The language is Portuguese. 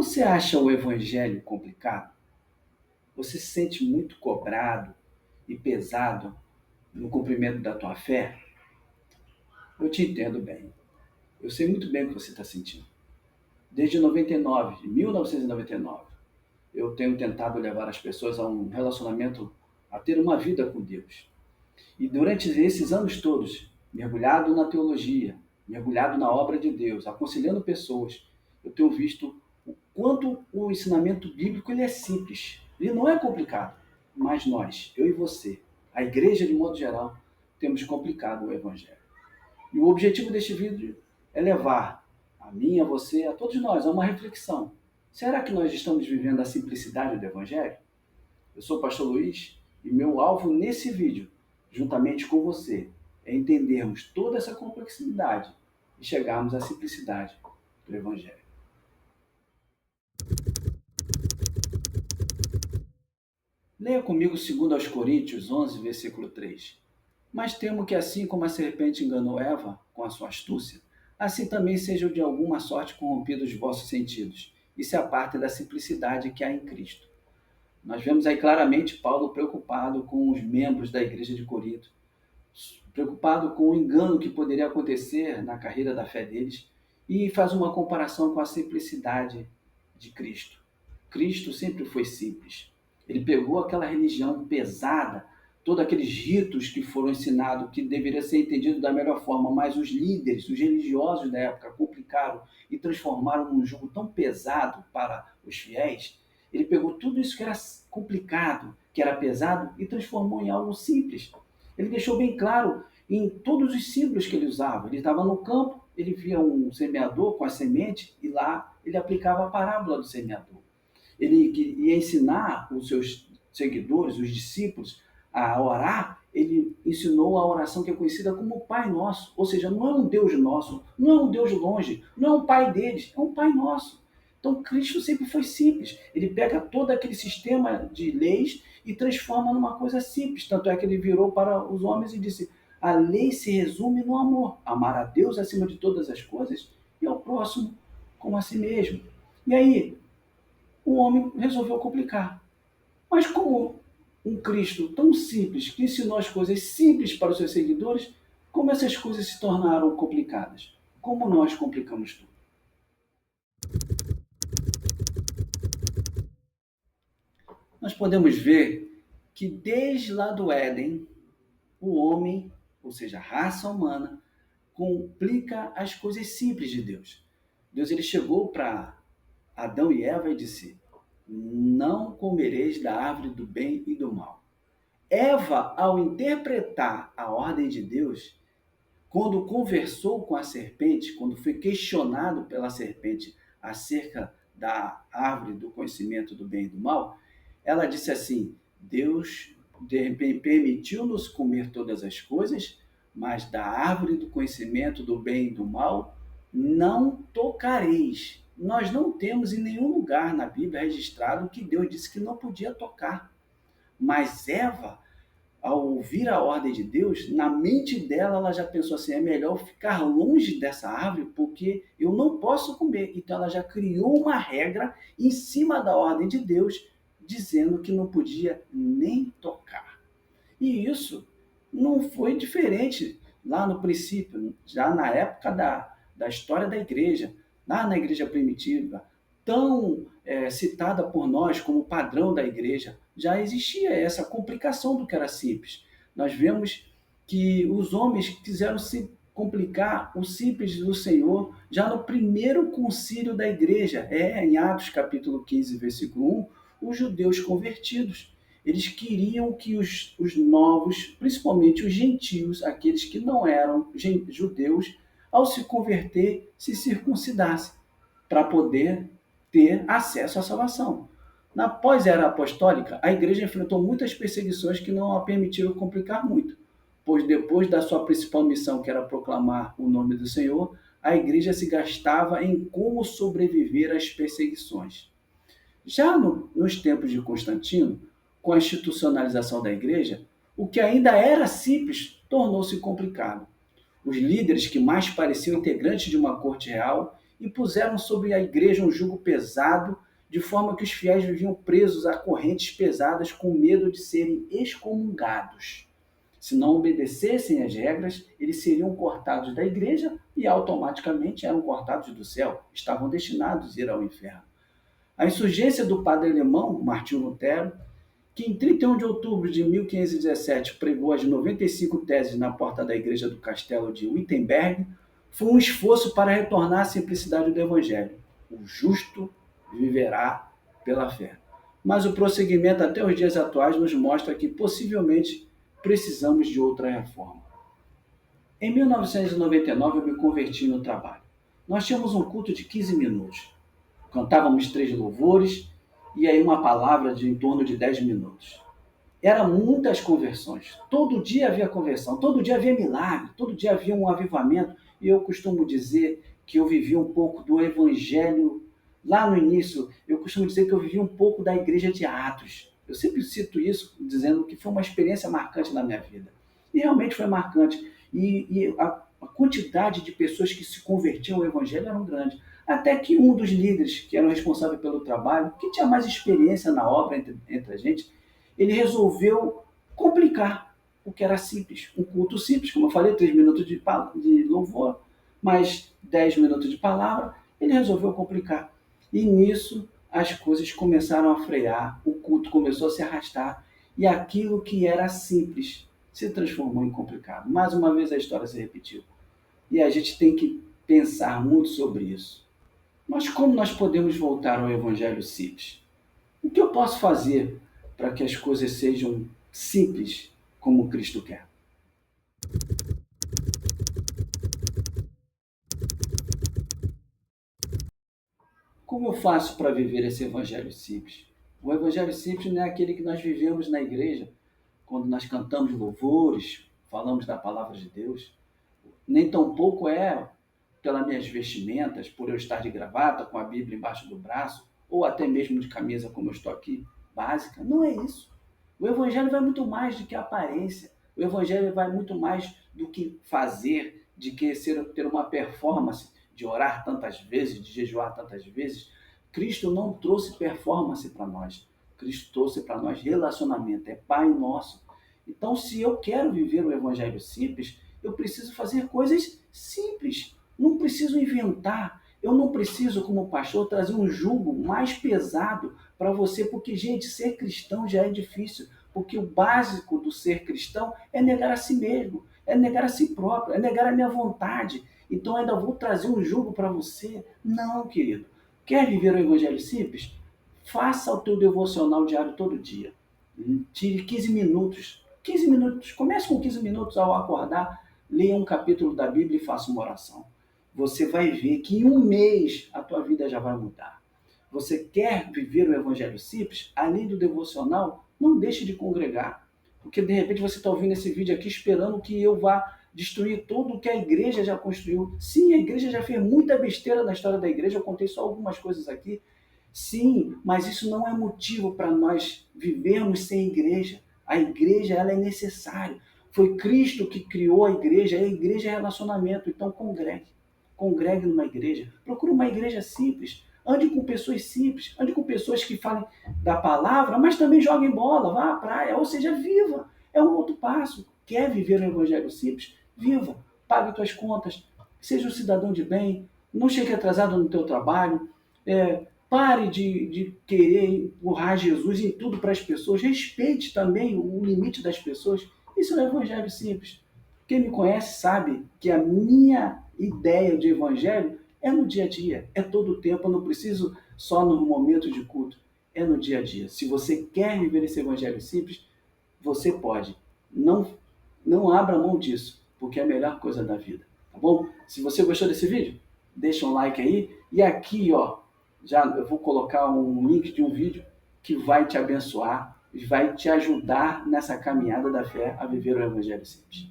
Você acha o evangelho complicado? Você se sente muito cobrado e pesado no cumprimento da tua fé? Eu te entendo bem. Eu sei muito bem o que você está sentindo. Desde 99, de 1999, eu tenho tentado levar as pessoas a um relacionamento, a ter uma vida com Deus. E durante esses anos todos, mergulhado na teologia, mergulhado na obra de Deus, aconselhando pessoas, eu tenho visto o quanto o ensinamento bíblico ele é simples. Ele não é complicado. Mas nós, eu e você, a igreja de modo geral, temos complicado o evangelho. E o objetivo deste vídeo é levar a mim, a você, a todos nós, a uma reflexão. Será que nós estamos vivendo a simplicidade do evangelho? Eu sou o pastor Luiz e meu alvo nesse vídeo, juntamente com você, é entendermos toda essa complexidade e chegarmos à simplicidade do Evangelho. Leia comigo 2 Coríntios 11, versículo 3. Mas temo que assim como a serpente enganou Eva com a sua astúcia, assim também sejam de alguma sorte corrompidos os vossos sentidos, e se apartem da simplicidade que há em Cristo. Nós vemos aí claramente Paulo preocupado com os membros da igreja de Corinto, preocupado com o engano que poderia acontecer na carreira da fé deles, e faz uma comparação com a simplicidade de Cristo. Cristo sempre foi simples. Ele pegou aquela religião pesada, todos aqueles ritos que foram ensinados, que deveria ser entendido da melhor forma, mas os líderes, os religiosos da época complicaram e transformaram num jugo tão pesado para os fiéis. Ele pegou tudo isso que era complicado, que era pesado, e transformou em algo simples. Ele deixou bem claro em todos os símbolos que ele usava. Ele estava no campo, ele via um semeador com a semente e lá ele aplicava a parábola do semeador. Ele ia ensinar os seus seguidores, os discípulos, a orar. Ele ensinou a oração que é conhecida como Pai Nosso. Ou seja, não é um Deus nosso, não é um Deus longe, não é um Pai deles, é um Pai nosso. Então, Cristo sempre foi simples. Ele pega todo aquele sistema de leis e transforma numa coisa simples. Tanto é que ele virou para os homens e disse: a lei se resume no amor. Amar a Deus acima de todas as coisas e ao próximo como a si mesmo. E aí, o homem resolveu complicar. Mas como um Cristo tão simples, que ensinou as coisas simples para os seus seguidores, como essas coisas se tornaram complicadas? Como nós complicamos tudo? Nós podemos ver que desde lá do Éden, o homem, ou seja, a raça humana, complica as coisas simples de Deus. Deus ele chegou para Adão e Eva e disse: não comereis da árvore do bem e do mal. Eva, ao interpretar a ordem de Deus, quando conversou com a serpente, quando foi questionado pela serpente acerca da árvore do conhecimento do bem e do mal, ela disse assim: Deus permitiu-nos comer todas as coisas, mas da árvore do conhecimento do bem e do mal não tocareis. Nós não temos em nenhum lugar na Bíblia registrado que Deus disse que não podia tocar. Mas Eva, ao ouvir a ordem de Deus, na mente dela ela já pensou assim: é melhor ficar longe dessa árvore porque eu não posso comer. Então ela já criou uma regra em cima da ordem de Deus, dizendo que não podia nem tocar. E isso não foi diferente lá no princípio, já na época da história da igreja, lá na igreja primitiva, tão citada por nós como padrão da igreja, já existia essa complicação do que era simples. Nós vemos que os homens quiseram se complicar o simples do Senhor já no primeiro concílio da igreja, em Atos capítulo 15, versículo 1, os judeus convertidos. Eles queriam que os novos, principalmente os gentios, aqueles que não eram judeus, ao se converter, se circuncidassem, para poder ter acesso à salvação. Na pós-era apostólica, a igreja enfrentou muitas perseguições que não a permitiram complicar muito, pois depois da sua principal missão, que era proclamar o nome do Senhor, a igreja se gastava em como sobreviver às perseguições. Já nos tempos de Constantino, com a institucionalização da igreja, o que ainda era simples tornou-se complicado. Os líderes que mais pareciam integrantes de uma corte real e puseram sobre a igreja um jugo pesado, de forma que os fiéis viviam presos a correntes pesadas com medo de serem excomungados. Se não obedecessem às regras, eles seriam cortados da igreja e automaticamente eram cortados do céu, estavam destinados a ir ao inferno. A insurgência do padre alemão Martinho Lutero, que em 31 de outubro de 1517 pregou as 95 teses na porta da igreja do castelo de Wittenberg, foi um esforço para retornar à simplicidade do evangelho. O justo viverá pela fé. Mas o prosseguimento até os dias atuais nos mostra que possivelmente precisamos de outra reforma. Em 1999 eu me converti no trabalho. Nós tínhamos um culto de 15 minutos. Cantávamos 3 louvores e aí uma palavra de em torno de 10 minutos. Eram muitas conversões. Todo dia havia conversão, todo dia havia milagre, todo dia havia um avivamento. E eu costumo dizer que eu vivi um pouco do evangelho. Lá no início, eu costumo dizer que eu vivi um pouco da igreja de Atos. Eu sempre cito isso, dizendo que foi uma experiência marcante na minha vida. E realmente foi marcante. E a quantidade de pessoas que se convertiam ao evangelho era grande. Até que um dos líderes, que era o responsável pelo trabalho, que tinha mais experiência na obra entre a gente, ele resolveu complicar o que era simples. Um culto simples, como eu falei, 3 minutos de louvor, mais 10 minutos de palavra, ele resolveu complicar. E nisso as coisas começaram a frear, o culto começou a se arrastar, e aquilo que era simples se transformou em complicado. Mais uma vez a história se repetiu. E a gente tem que pensar muito sobre isso. Mas como nós podemos voltar ao evangelho simples? O que eu posso fazer para que as coisas sejam simples como Cristo quer? Como eu faço para viver esse evangelho simples? O evangelho simples não é aquele que nós vivemos na igreja, quando nós cantamos louvores, falamos da palavra de Deus. Nem tampouco é pelas minhas vestimentas, por eu estar de gravata, com a Bíblia embaixo do braço, ou até mesmo de camisa como eu estou aqui, básica. Não é isso. O Evangelho vai muito mais do que a aparência. O Evangelho vai muito mais do que fazer, de que ter uma performance, de orar tantas vezes, de jejuar tantas vezes. Cristo não trouxe performance para nós. Cristo trouxe para nós relacionamento, é Pai Nosso. Então, se eu quero viver o Evangelho simples, eu preciso fazer coisas simples. Não preciso inventar. Eu não preciso, como pastor, trazer um jugo mais pesado para você, porque, gente, ser cristão já é difícil. Porque o básico do ser cristão é negar a si mesmo, é negar a si próprio, é negar a minha vontade. Então, ainda vou trazer um jugo para você? Não, querido. Quer viver o evangelho simples? Faça o teu devocional diário todo dia. Tire 15 minutos. 15 minutos. Comece com 15 minutos ao acordar. Leia um capítulo da Bíblia e faça uma oração. Você vai ver que em um mês a tua vida já vai mudar. Você quer viver o evangelho simples? Além do devocional, não deixe de congregar. Porque de repente você está ouvindo esse vídeo aqui esperando que eu vá destruir tudo o que a igreja já construiu. Sim, a igreja já fez muita besteira na história da igreja, eu contei só algumas coisas aqui. Sim, mas isso não é motivo para nós vivermos sem igreja. A igreja ela é necessária. Foi Cristo que criou a igreja é relacionamento, então congregue. Congregue numa igreja. Procure uma igreja simples. Ande com pessoas simples. Ande com pessoas que falem da palavra, mas também joguem bola, vá à praia. Ou seja, viva. É um outro passo. Quer viver um evangelho simples? Viva. Pague suas contas. Seja um cidadão de bem. Não chegue atrasado no teu trabalho. Pare de querer empurrar Jesus em tudo para as pessoas. Respeite também o limite das pessoas. Isso é um evangelho simples. Quem me conhece sabe que a minha ideia de evangelho é no dia a dia, é todo o tempo. Eu não preciso só no momento de culto, é no dia a dia. Se você quer viver esse evangelho simples, você pode. Não, não abra mão disso, porque é a melhor coisa da vida. Tá bom? Se você gostou desse vídeo, deixa um like aí. E aqui, ó, já eu vou colocar um link de um vídeo que vai te abençoar, vai te ajudar nessa caminhada da fé a viver o evangelho simples.